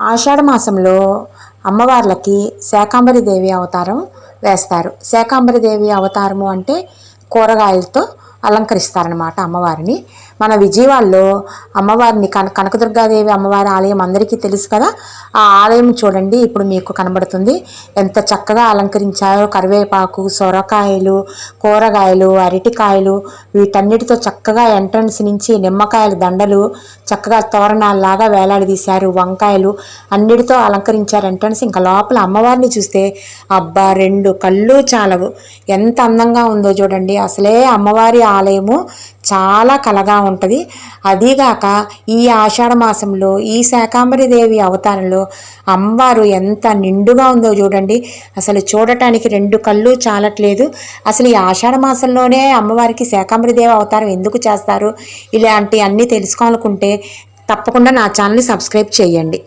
ఆషాఢ మాసంలో అమ్మవార్లకి శాకాంబరి దేవి అవతారం వేస్తారు. శాకాంబరి దేవి అవతారము అంటే కూరగాయలతో అలంకరిస్తారనమాట అమ్మవారిని. మన విజయవాడలో అమ్మవారిని కనకదుర్గాదేవి అమ్మవారి ఆలయం అందరికీ తెలుసు కదా. ఆ ఆలయం చూడండి, ఇప్పుడు మీకు కనబడుతుంది. ఎంత చక్కగా అలంకరించారో. కరివేపాకు, సొరకాయలు, కూరగాయలు, అరటికాయలు వీటన్నిటితో చక్కగా ఎంట్రన్స్ నుంచి నిమ్మకాయల దండలు చక్కగా తోరణాలలాగా వేలాడదీశారు. వంకాయలు అన్నిటితో అలంకరించారు ఎంట్రన్స్. ఇంకా లోపల అమ్మవారిని చూస్తే అబ్బా, రెండు కళ్ళు చాలవు. ఎంత అందంగా ఉందో చూడండి. అసలే అమ్మవారి ఆలయము చాలా కలగా ఉంటుంది. అదీగాక ఈ ఆషాఢ మాసంలో ఈ శాకాంబరి దేవి అవతారంలో అమ్మవారు ఎంత నిండుగా ఉందో చూడండి. అసలు చూడటానికి రెండు కళ్ళు చాలట్లేదు. అసలు ఈ ఆషాఢ మాసంలోనే అమ్మవారికి శాకాంబరి దేవి అవతారం ఎందుకు చేస్తారు? ఇలాంటి అన్నీ తెలుసుకోవాలనుకుంటే తప్పకుండా నా ఛానల్ని సబ్స్క్రైబ్ చేయండి.